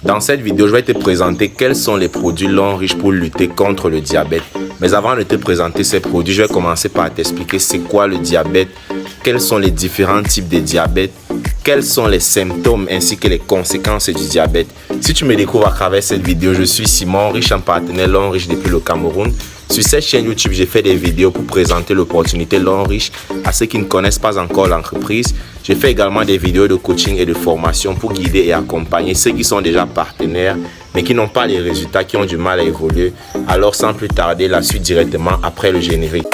Dans cette vidéo, je vais te présenter quels sont les produits Long Riche pour lutter contre le diabète. Mais avant de te présenter ces produits, je vais commencer par t'expliquer c'est quoi le diabète, quels sont les différents types de diabète, quels sont les symptômes ainsi que les conséquences du diabète. Si tu me découvres à travers cette vidéo, je suis Simon Riche, un partenaire Long Riche depuis le Cameroun. Sur cette chaîne YouTube, j'ai fait des vidéos pour présenter l'opportunité Long Riche à ceux qui ne connaissent pas encore l'entreprise. Je fais également des vidéos de coaching et de formation pour guider et accompagner ceux qui sont déjà partenaires mais qui n'ont pas les résultats, qui ont du mal à évoluer. Alors sans plus tarder, la suite directement après le générique.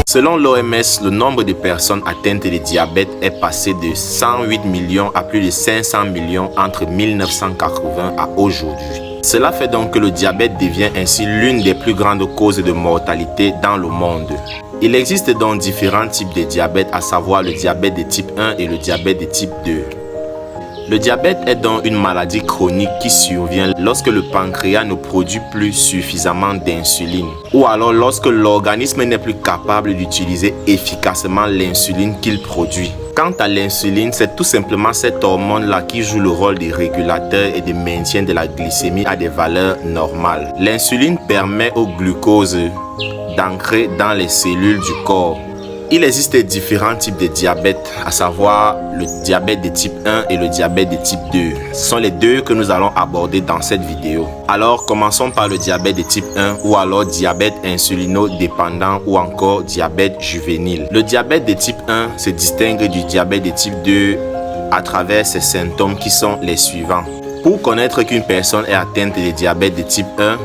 Selon l'OMS, le nombre de personnes atteintes de diabète est passé de 108 millions à plus de 500 millions entre 1980 à aujourd'hui. Cela fait donc que le diabète devient ainsi l'une des plus grandes causes de mortalité dans le monde. Il existe donc différents types de diabète, à savoir le diabète de type 1 et le diabète de type 2. Le diabète est donc une maladie chronique qui survient lorsque le pancréas ne produit plus suffisamment d'insuline ou alors lorsque l'organisme n'est plus capable d'utiliser efficacement l'insuline qu'il produit. Quant à l'insuline, c'est tout simplement cette hormone-là qui joue le rôle de régulateur et de maintien de la glycémie à des valeurs normales. L'insuline permet au glucose d'ancrer dans les cellules du corps. Il existe différents types de diabète, à savoir le diabète de type 1 et le diabète de type 2. Ce sont les deux que nous allons aborder dans cette vidéo. Alors, commençons par le diabète de type 1 ou alors diabète insulino-dépendant ou encore diabète juvénile. Le diabète de type 1 se distingue du diabète de type 2 à travers ses symptômes qui sont les suivants. Pour connaître qu'une personne est atteinte de diabète de type 1,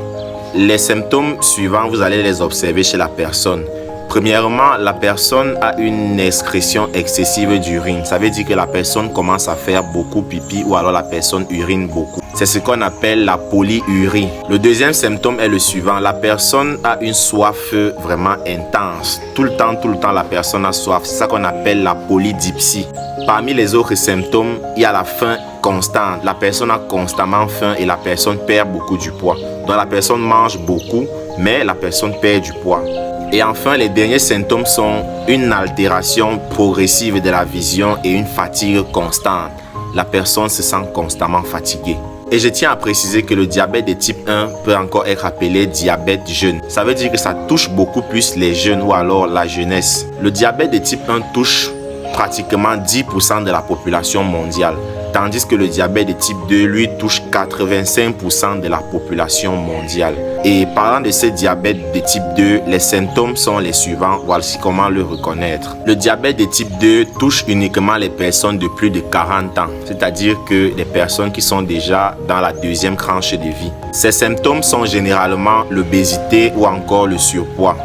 les symptômes suivants, vous allez les observer chez la personne. Premièrement, la personne a une excrétion excessive d'urine. Ça veut dire que la personne commence à faire beaucoup pipi ou alors la personne urine beaucoup. C'est ce qu'on appelle la polyurie. Le deuxième symptôme est le suivant. La personne a une soif vraiment intense. Tout le temps, la personne a soif. C'est ça qu'on appelle la polydipsie. Parmi les autres symptômes, il y a la faim constante. La personne a constamment faim et la personne perd beaucoup du poids. Donc la personne mange beaucoup, mais la personne perd du poids. Et enfin, les derniers symptômes sont une altération progressive de la vision et une fatigue constante. La personne se sent constamment fatiguée. Et je tiens à préciser que le diabète de type 1 peut encore être appelé diabète jeune. Ça veut dire que ça touche beaucoup plus les jeunes ou alors la jeunesse. Le diabète de type 1 touche pratiquement 10% de la population mondiale, tandis que le diabète de type 2, lui, touche 85% de la population mondiale. Et parlant de ce diabète de type 2, les symptômes sont les suivants. Voici comment le reconnaître. Le diabète de type 2 touche uniquement les personnes de plus de 40 ans, c'est-à-dire que les personnes qui sont déjà dans la deuxième tranche de vie. Ces symptômes sont généralement l'obésité ou encore le surpoids.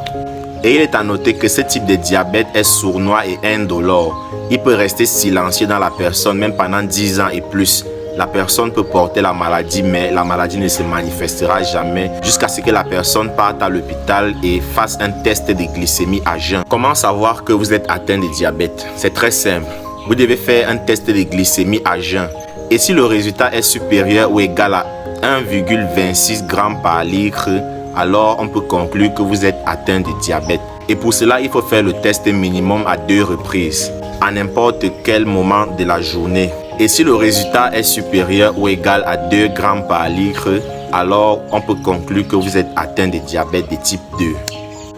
Et il est à noter que ce type de diabète est sournois et indolore. Il peut rester silencieux dans la personne même pendant 10 ans et plus. La personne peut porter la maladie, mais la maladie ne se manifestera jamais jusqu'à ce que la personne parte à l'hôpital et fasse un test de glycémie à jeun. Comment savoir que vous êtes atteint de diabète? C'est très simple. Vous devez faire un test de glycémie à jeun. Et si le résultat est supérieur ou égal à 1,26 g par litre, alors on peut conclure que vous êtes atteint de diabète. Et pour cela, il faut faire le test minimum à 2 reprises, à n'importe quel moment de la journée. Et si le résultat est supérieur ou égal à 2 g par litre, alors on peut conclure que vous êtes atteint de diabète de type 2.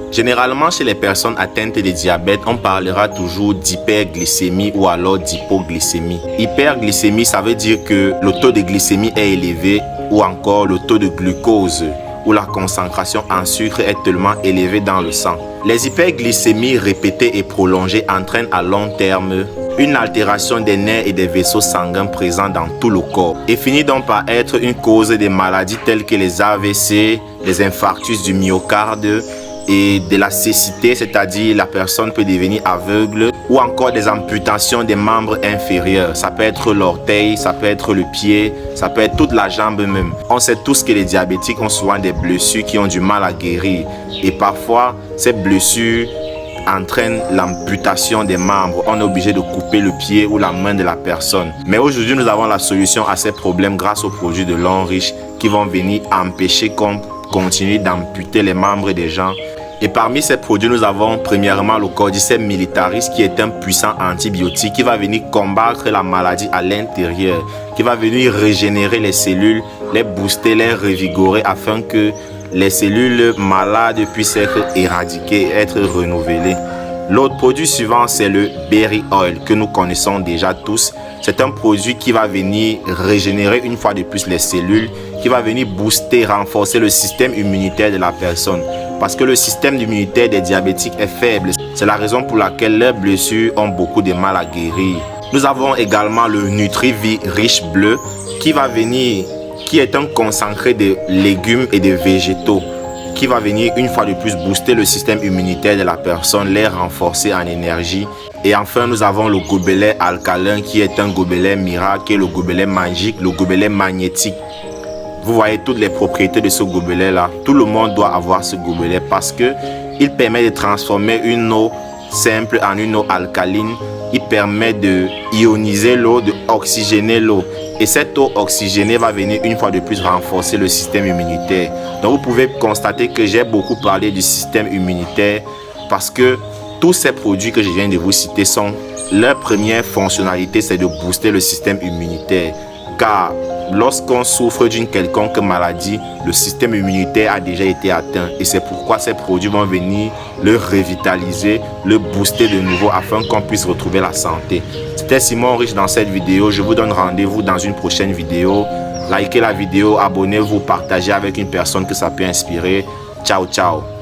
Généralement, chez les personnes atteintes de diabète, on parlera toujours d'hyperglycémie ou alors d'hypoglycémie. Hyperglycémie, ça veut dire que le taux de glycémie est élevé ou encore le taux de glucose où la concentration en sucre est tellement élevée dans le sang. Les hyperglycémies répétées et prolongées entraînent à long terme une altération des nerfs et des vaisseaux sanguins présents dans tout le corps et finit donc par être une cause de maladies telles que les AVC, les infarctus du myocarde et de la cécité, c'est-à-dire la personne peut devenir aveugle, ou encore des amputations des membres inférieurs. Ça peut être l'orteil, ça peut être le pied, ça peut être toute la jambe même. On sait tous que les diabétiques ont souvent des blessures qui ont du mal à guérir et parfois ces blessures entraînent l'amputation des membres. On est obligé de couper le pied ou la main de la personne. Mais aujourd'hui, nous avons la solution à ces problèmes grâce aux produits de Long Riche qui vont venir empêcher qu'on continue d'amputer les membres des gens Et parmi ces produits, nous avons premièrement le Cordyceps militaris qui est un puissant antibiotique qui va venir combattre la maladie à l'intérieur, qui va venir régénérer les cellules, les booster, les revigorer afin que les cellules malades puissent être éradiquées, être renouvelées. L'autre produit suivant, c'est le Berry Oil que nous connaissons déjà tous. C'est un produit qui va venir régénérer une fois de plus les cellules, qui va venir booster, renforcer le système immunitaire de la personne. Parce que le système immunitaire des diabétiques est faible. C'est la raison pour laquelle leurs blessures ont beaucoup de mal à guérir. Nous avons également le Nutrivie Riche Bleu qui est un concentré de légumes et de végétaux qui va venir une fois de plus booster le système immunitaire de la personne, les renforcer en énergie. Et enfin, nous avons le gobelet alcalin qui est un gobelet miracle, qui est le gobelet magique, le gobelet magnétique. Vous voyez toutes les propriétés de ce gobelet-là. Tout le monde doit avoir ce gobelet parce qu'il permet de transformer une eau simple en une eau alcaline. Il permet de ioniser l'eau, de oxygéner l'eau. Et cette eau oxygénée va venir une fois de plus renforcer le système immunitaire. Donc vous pouvez constater que j'ai beaucoup parlé du système immunitaire parce que tous ces produits que je viens de vous citer leur première fonctionnalité, c'est de booster le système immunitaire. Car lorsqu'on souffre d'une quelconque maladie, le système immunitaire a déjà été atteint. Et c'est pourquoi ces produits vont venir le revitaliser, le booster de nouveau afin qu'on puisse retrouver la santé. C'était Simon Riche dans cette vidéo. Je vous donne rendez-vous dans une prochaine vidéo. Likez la vidéo, abonnez-vous, partagez avec une personne que ça peut inspirer. Ciao, ciao.